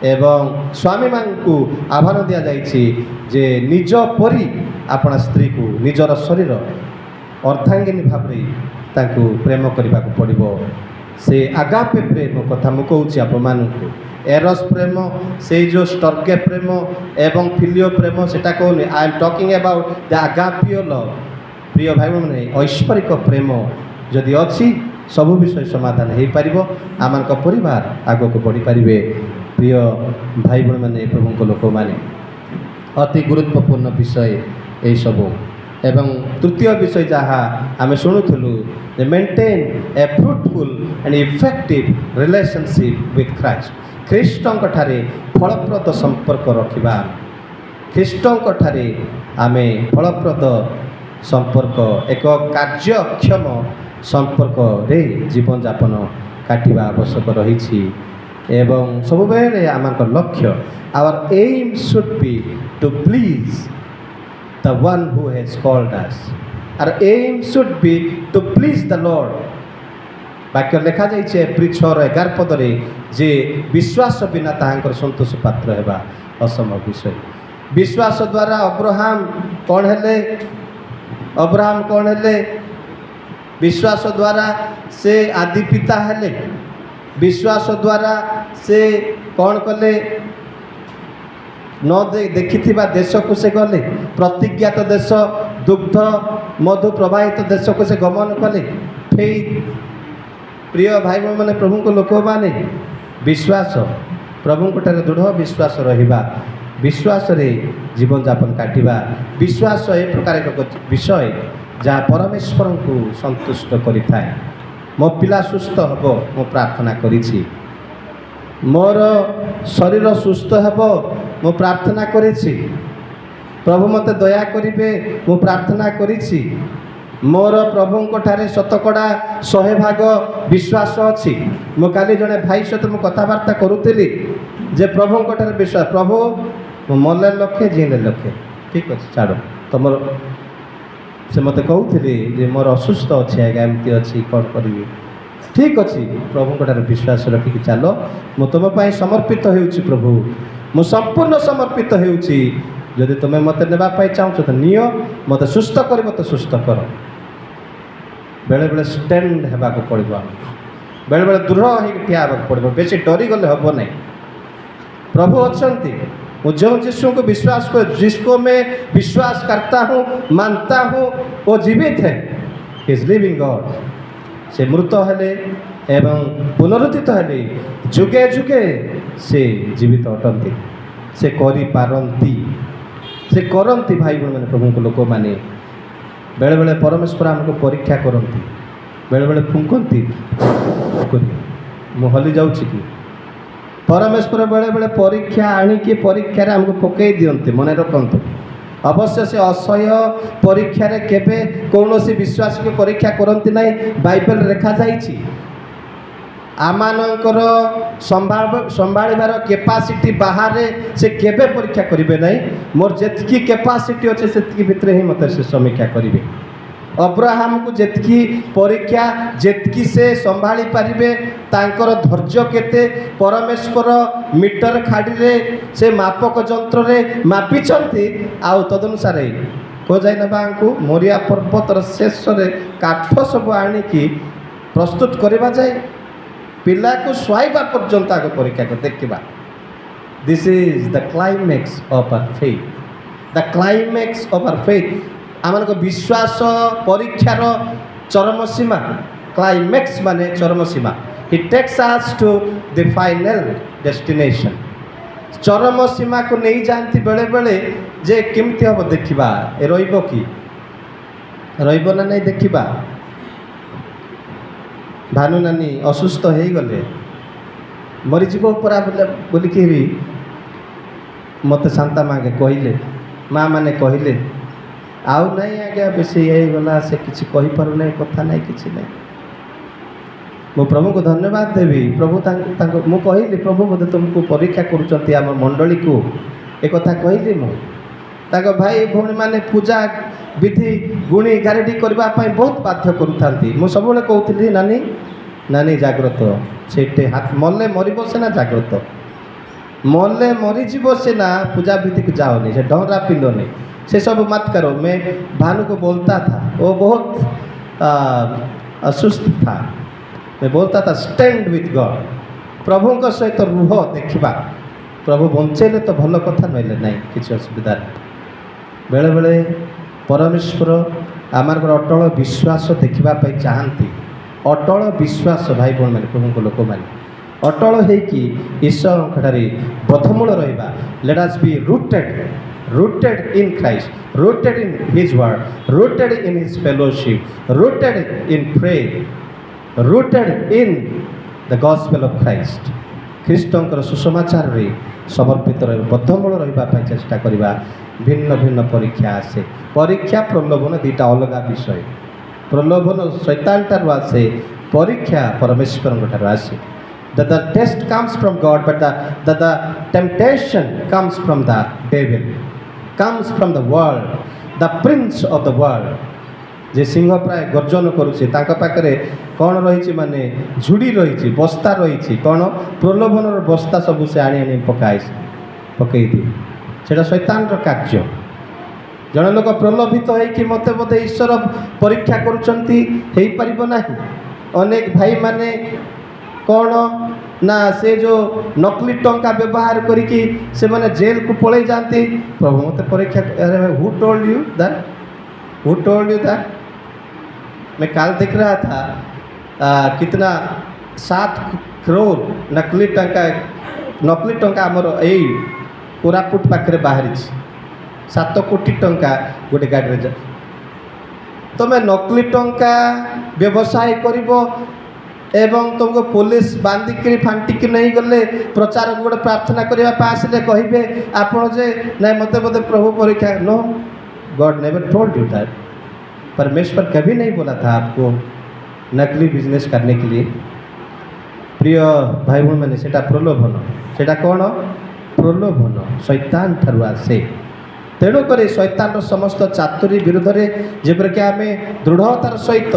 एवं स्वामी मान को आह्वान दि जाइए जे निज परी अपना स्त्री को निजर शरीर अर्धांगिनी भाव प्रेम करने को पड़ो। से आगापे प्रेम कथा मुझे कहूँ आप मानू एरस प्रेम से जो स्टर्गे प्रेम एवं फिलियो प्रेम सेटा कहूनी। I am talking about the आगापियो लव। प्रिय भाई मैंने ऐश्वरिक प्रेम जदि अच्छी सब विषय समाधान हो पार, आम परिवार आग को बढ़ी पारे। प्रिय भाई भाई मैंने प्रभु लोक मैंने अति गुरुत्वपूर्ण विषय यही सब। एवं तृतीय विषय जहाँ आम शुणुलु maintain a fruitful and effective relationship with Christ. ख्रीष्टंक ठारे फलप्रद संपर्क रखिबा। ख्रीष्टंक ठारे आमे फलप्रद संपर्क एक कार्यक्षम संपर्क रे जीवन यापन काटिबा आवश्यक रही। ଏବଂ ସବୁବେଳେ ଆମର ଲକ୍ଷ୍ୟ our aim should be to please the one who has called us. Our aim should be to please the Lord. ବାକ୍ୟ ଲେଖାଯାଇଛି ଏପ୍ରିଲ 6:11 ପଦରେ ଯେ ବିଶ୍ୱାସ ବିନା ତାହାଙ୍କର ସନ୍ତୋଷ ପାତ୍ର ହେବା ଅସମ୍ଭବ ବିଷୟ। ବିଶ୍ୱାସ ଦ୍ୱାରା ଅବ୍ରାହମ କ'ଣ ହେଲେ? ଅବ୍ରାହମ କ'ଣ ହେଲେ? ବିଶ୍ୱାସ ଦ୍ୱାରା ସେ ଆଦି ପିତା ହେଲେ। ବିଶ୍ୱାସ ଦ୍ୱାରା ସେ କ'ଣ କଲେ? ନ ଦେଖିଥିବା ଦେଶକୁ ସେ ଗଲେ। ପ୍ରତିଜ୍ଞାତ ଦେଶ, ଦୁଗ୍ଧ ମଧୁ ପ୍ରବାହିତ ଦେଶକୁ ସେ ଗମନ କଲେ। ଫେଥ୍, ପ୍ରିୟ ଭାଇ ଭଉଣୀମାନେ, ପ୍ରଭୁଙ୍କ ଲୋକମାନେ, ବିଶ୍ୱାସ, ପ୍ରଭୁଙ୍କଠାରେ ଦୃଢ଼ ବିଶ୍ୱାସ ରହିବା, ବିଶ୍ୱାସରେ ଜୀବନଯାପନ କାଟିବା। ବିଶ୍ୱାସ ଏ ପ୍ରକାର ଏକ ବିଷୟ ଯାହା ପରମେଶ୍ୱରଙ୍କୁ ସନ୍ତୁଷ୍ଟ କରିଥାଏ। ମୋ ପିଲା ସୁସ୍ଥ ହେବ, ମୁଁ ପ୍ରାର୍ଥନା କରିଛି। ମୋର ଶରୀର ସୁସ୍ଥ ହେବ, ମୁଁ ପ୍ରାର୍ଥନା କରିଛି। ପ୍ରଭୁ ମୋତେ ଦୟା କରିବେ, ମୁଁ ପ୍ରାର୍ଥନା କରିଛି। ମୋର ପ୍ରଭୁଙ୍କଠାରେ ଶତକଡ଼ା 100% ବିଶ୍ୱାସ ଅଛି। ମୁଁ କାଲି ଜଣେ ଭାଇ ସହିତ ମୁଁ କଥାବାର୍ତ୍ତା କରୁଥିଲି ଯେ ପ୍ରଭୁଙ୍କଠାରେ ବିଶ୍ୱାସ। ପ୍ରଭୁ ମୁଁ ମଲେ ଲକ୍ଷେ, ଜିଇଁଲେ ଲକ୍ଷେ। ଠିକ୍ ଅଛି, ଛାଡ଼ ତମର। ସେ ମୋତେ କହୁଥିଲି ଯେ ମୋର ଅସୁସ୍ଥ ଅଛି ଆଜ୍ଞା, ଏମିତି ଅଛି, କ'ଣ କରିବି? ଠିକ୍ ଅଛି, ପ୍ରଭୁଙ୍କଠାରେ ବିଶ୍ୱାସ ରଖିକି ଚାଲ। ମୁଁ ତୁମ ପାଇଁ ସମର୍ପିତ ହେଉଛି ପ୍ରଭୁ, ମୁଁ ସମ୍ପୂର୍ଣ୍ଣ ସମର୍ପିତ ହେଉଛି। ଯଦି ତୁମେ ମୋତେ ନେବା ପାଇଁ ଚାହୁଁଛ ତ ନିଅ, ମୋତେ ସୁସ୍ଥ କରି ମୋତେ ସୁସ୍ଥ କର। ବେଳେବେଳେ ଷ୍ଟାଣ୍ଡ ହେବାକୁ ପଡ଼ିବ, ବେଳେବେଳେ ଦୃଢ଼ ହେଇକି ଠିଆ ହେବାକୁ ପଡ଼ିବ। ବେଶୀ ଡରିଗଲେ ହେବ ନାହିଁ। ପ୍ରଭୁ ଅଛନ୍ତି। ମୁଁ ଯେଉଁ ଯୀଶୁଙ୍କୁ ବିଶ୍ୱାସ କରେ, जिसको मैं विश्वास करता हूँ, मानता हूँ, वो जीवित है। He is living God। से मृत हेले एवं पुनरुत्थित हेले, जुगे जुगे से जीवित अटंती। से करी पारंती, से करंती। भाई बहन मैंने, प्रभु को लोक माने बेले बेले परमेश्वर हमको परीक्षा करंती, बेले बेले फुंकती। मु हली जाऊँ कि परमेश्वर बेले बेले परीक्षा आणिकी परीक्षार आमको पकई दियंती। मन रखु, अवश्य से असह्य परीक्षा केबे कौनसी विश्वास को परीक्षा करती नहीं। बाइबल रेखा जाइछि आमानकर संभाळिबार कैपेसिटी बाहर से केबे परीक्षा करिवे नहीं। मोर जेतकी कैपेसिटी अच्छे सेतकी भितर ही मते से समीक्षा करिवे। अब्राहम को जेतकी परीक्षा, जेतकी से संभाली पारिबे, तांकर धैर्य केते परमेश्वर मीटर खाड़ी रे से मापक यंत्र रे मापिचंती। आउ तदनुसार को जाय नबांकु मोरिया पर्वतर शेष रे काठ सब आनिकी प्रस्तुत करबा जाय, पिला को स्वाइबा पर्यंत आगे परीक्षा को देखा। This is the climax of our faith, the climax of our faith. आम विश्वास परीक्षार चरम सीमा, क्लाइमेक्स माने चरम सीमा। He takes us to the final destination. चरम सीमा को नहीं जानती बेले बेले जे केमती हम देखा रहिबो कि रहिबो ना नहीं देखा। भानु नानी असुस्थ हो गले, मरीजीव परा बोलिकी मत शांता मागे कहले, माँ मैंने कहले आउ नहीं आज्ञा बेसी गला से किसी कही पार नहीं, कथा नहीं, किसी नहीं। मो प्रभु को धन्यवाद देवी। प्रभु मु कहली प्रभु बोधे तुमको परीक्षा करुँच आम मंडली को एक कथा कहली। मु भाई भौणी मैंने पूजा विधि गुणी गारेडी करने बहुत बाध्य करूँ। मुझे सब कहती नानी नानी जाग्रत से हाथ मल्ले मरब सीना, जाग्रत मल्ले मरीज सीना, पूजा विधि को जाओनी, से डरा पिंधनी, से सब मत करो। मैं भानु को बोलता था, वो बहुत असुस्थ था। मैं बोलता था स्टैंड विथ गॉड, प्रभु को सहित रुह देखा। प्रभु बंचेले तो भल कथा, नईले नहीं किसी असुविधा। बेले बेले परमेश्वर आमर अटल विश्वास देखापी चाहती। अटल विश्वास भाई भौणी मैंने, प्रभु को लोक मैंने अटल होगी ईश्वर बद्धमूल रहा। Let us be rooted in Christ, rooted in his word, rooted in his fellowship, rooted in prayer, rooted in the gospel of Christ. ख्रीष्टर सुसमाचार रे समर्पित रह बद्धमूल रहा चेष्टा करवा। भिन्न भिन्न परीक्षा आसे, परीक्षा प्रलोभन दुईटा अलग विषय। प्रलोभन शैतान ठार आसे, परीक्षा परमेश्वर ठार आसे। that the test comes from God, but the temptation comes from the devil, comes from the world, the prince of the world. जे सिंह प्राय गर्जन करुचे पाखे कौन रही माने झुड़ी रही बस्ता रही कौन प्रलोभन बस्ता सब से आनी पकाए दिए से शैतान कार्य। जड़े लोक प्रलोभित होइकि मते बोधे ईश्वर परीक्षा करुँच अनेक भाई माने कौन ना से जो नकली टंका व्यवहार करिकी से माने जेल को पड़े जाती। प्रभु मते परीक्षा हु टोल्ड यू दैट मैं काल देख रहा था कितना 7 करोड़ नकली टंका आमर यही कोरापुट पाखे बाहरी 7 कोटी टंका गोटे गाड़ी में तुम्हें नकली टंका व्यवसाय करिबो एवं तुमको पुलिस बांधिक फांटिक नहीं गले प्रचार गोटे प्रार्थना करने आसिले कहे आपण जे ना मत बोधे प्रभु परीक्षा। No, God never told you that. परमेश्वर कभी नहीं बोला था आपको नकली बिजनेस करने के लिए। प्रिय भाई भाई मैंने सेटा प्रलोभन, सेटा कौन प्रलोभन शैतान ठारू आसे। तेणुक शैतान समस्त चातुरी विरुद्ध में जपरिक आम दृढ़तार सहित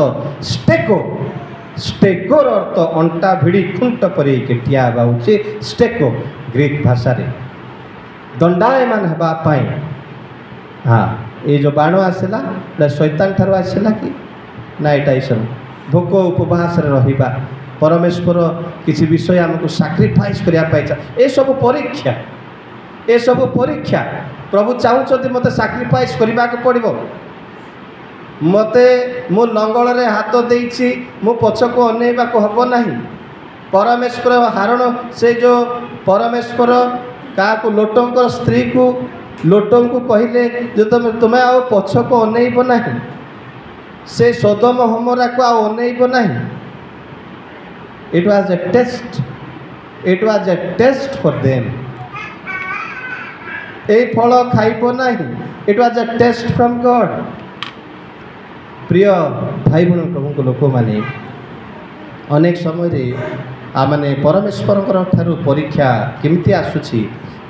स्टेकोर अर्थ अंटा भिड़ी खुंट पर ठिया होचे स्टेको ग्रीक भाषा रे दंडायमान होगापाई। हाँ, ये जो बाण आसला शैतान ठारू आसला कि ना यहाँ ईश्वर भोक उपवास रहिबा परमेश्वर किसी विषय आमको साक्रिफाइस करने सब परीक्षा ए सब परीक्षा प्रभु चाहते मत साक्रिफाइस करने को पड़ो। मते मु लंगल रे हाथ देइछि मु पछक अनेबा को हबो नहीं। परमेश्वर हारण से जो परमेश्वर का को लोटंकर स्त्री को लोटों को कहले जो तुम्हें आओ पछक अनेब नहीं से सदम हमरा को आओ अनेब नहीं। It was a test for them. ए फल खाइब नहीं, it was a test from God. प्रिय भाई भाई प्रभु को लोक मैंने अनेक समय आने परमेश्वर ठारू परीक्षा केमिति आसुची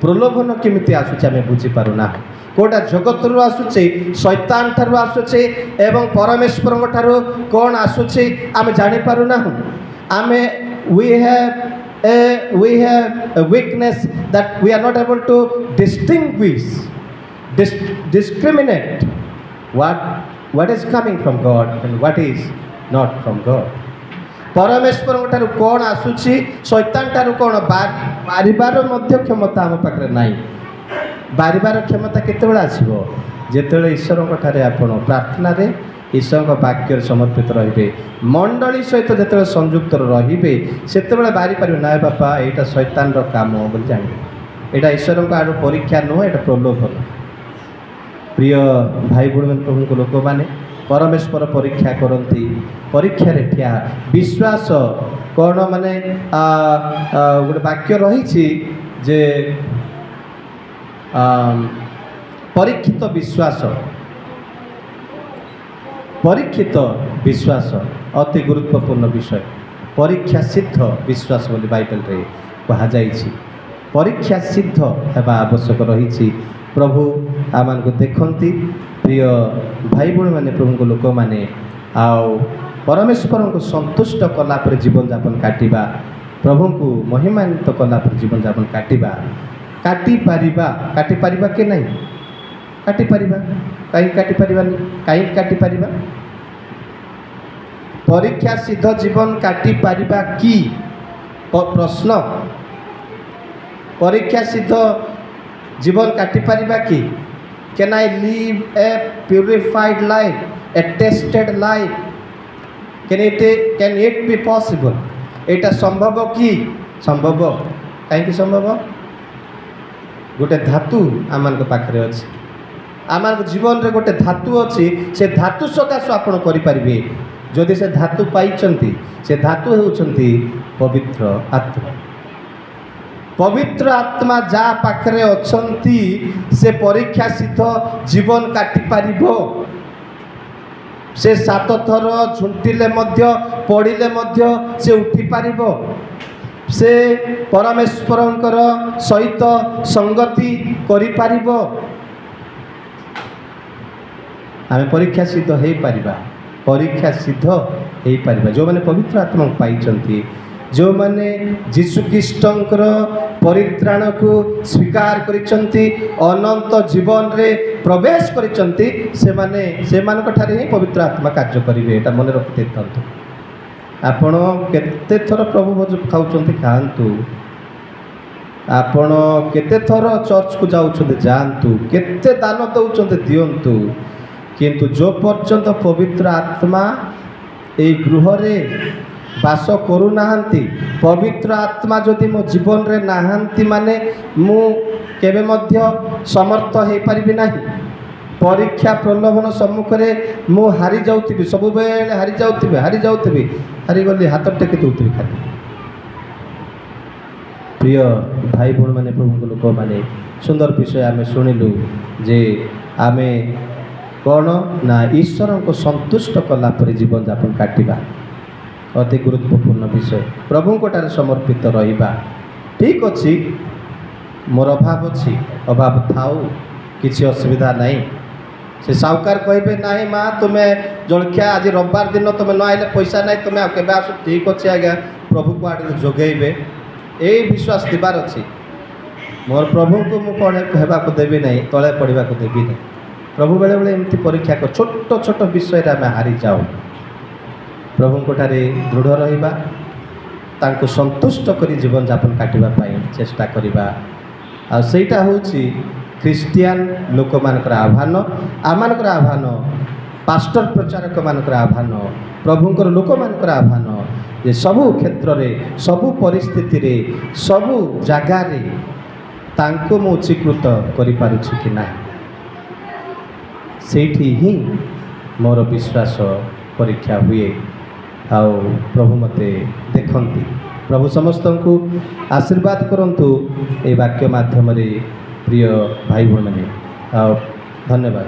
प्रलोभन केमिति आसुची आम बुझीपारुना। कोटा जगत रु आसुचे शैतान ठारू आसुचे एवं परमेश्वर ठारू कौन आसुचे आम जानीपारुना। आम we have a weakness that we are not able to discriminate what is coming from God and what is not from God. परमेश्वर ठारू कौन आसुची शैतान ठारू कौन बारिबार मध्य क्षमता आम पाखे नाई। बारिबार क्षमता केतेबेले आसीबो जेतेबेले ईश्वर ठारे आपण प्रार्थना रे ईश्वर वाक्य समर्पित रहिबे मंडली सहित जेतेबेले संयुक्त रहिबे सेतेबेले बारी पारिबे ना बापा एटा शैतान रो काम बोली जानिबे। एटा ईश्वर को आरो परीक्षा नुह, एटा प्रलोभन। प्रिय भाई भाई प्रभु को लोक मैंने परमेश्वर परीक्षा करती परीक्षा रे ठिया विश्वास कौन माने गोटे वाक्य रही जे परीक्षित विश्वास अति गुरुत्वपूर्ण विषय। परीक्षा सिद्ध विश्वास बोली बाइबल रे कहा जाइछि। परीक्षा सिद्ध हेबा आवश्यक रही। प्रभु आम को देखती प्रिय भाई भाई मैंने प्रभु को लोक मैंने आओ परमेश्वर को संतुष्ट कलापर जीवन यापन काटिबा प्रभु को महिमान्वित कलापर जीवन यापन काटी पारिबा के नहीं काटी पारिबा कहीं काटी पारिबानी कहीं काटी पारिबा परीक्षा सिद्ध जीवन काटी पारिबा कि प्रश्न परीक्षा सिद्ध जीवन काटी पारिबा कि can I live A purified life a tested life can it be possible एटा संभव कि संभव कहीं संभव गोटे धातु आम पाखे अच्छे आम जीवन रे गोटे धातु अच्छी से धातु सकाश आपण करें जदि से धातु पाई से धातु होउछंती पवित्र आत्मा। पवित्र आत्मा जा पाखरे अछंती से परीक्षा सिद्ध जीवन काटी पारिबो। से 7 थर झुंटिले मध्य पड़िले मध्य से उठी पारिबो। से परमेश्वरंकर सहित संगति करिपारिब। आमे परीक्षा सिद्ध हो पारिबा, परीक्षा सिद्ध हो पारिबा जो माने पवित्र आत्मा पाइचंती, जो माने जीशु ख्रीष्टंकर परित्राण को स्वीकार करिचंती, अनंत जीवन रे प्रवेश करिचंती, से माने से मानक ठारे ही पवित्र आत्मा कार्य करिवे। एटा मन रखते थांतु। आपण केते थर प्रभु भोज खाउचंती खांतु, आपण केते थर चर्च को जाउचंती जानतु, केते दान दउचंती दियंतु, किंतु जो पर्यंत पवित्र आत्मा ए गृह रे बास करू नाहंती, पवित्र आत्मा जदि मो जीवन रे नाहंती माने मु केबे मध्य समर्थ हे परिबि नाही। परीक्षा प्रलोभन सम्मुख रे मु हारी जाउथिबि, सब बेले हारी जाउथिबि, हारी गली हाथ टेकी दउथिबि खाली। प्रिय भाई भौणी माने, प्रभु लोक माने, सुंदर विषय आमे सुनिलु जे आमे कौन ना ईश्वर को संतुष्ट कला पर जीवन यापन काटिबा अति गुरुत्वपूर्ण विषय। प्रभु कोटार समर्पित रहिबा। ठीक अच्छी मोर अभाव अच्छी, अभाव थाऊ, किसी असुविधा नहीं। से साहूकार कहे ना माँ तुम्हें जलखिया आज रविवार दिन तुम्हें न आइले पैसा नहीं, तुम्हें केबे आस, ठीक अच्छे आज्ञा प्रभु को आड़े जोगेबे, यही विश्वास दिबार अच्छी। मोर प्रभु को मुझे कौन कहवाक देवी नहीं, तले पड़ा देवी नहीं। प्रभु बेले बेले एमती परीक्षा कर छोट छोट विषय आम हारी जाऊ। प्रभु कोठारे दृढ़ रहिबा, तांको संतुष्ट करी जीवन यापन काटिबा पाई चेष्टा करिबा। आ सेटा होची ख्रिस्टियान लोक मानकर आह्वान, आमानकर आह्वान, पास्टर प्रचारक मानकर आह्वान, प्रभुंकर लोक मानकर आह्वान जे सबु क्षेत्र रे, सबु परिस्थिति रे, सबु जगह रे तांको मु चिकृत करि पारुछि कि नाही, सेठी ही मोर विश्वास परीक्षा हुए। आओ प्रभु मते देखंती। प्रभु समस्त को आशीर्वाद करंतु ए वाक्य माध्यम रे। प्रिय भाई भौणी माने, आओ धन्यवाद।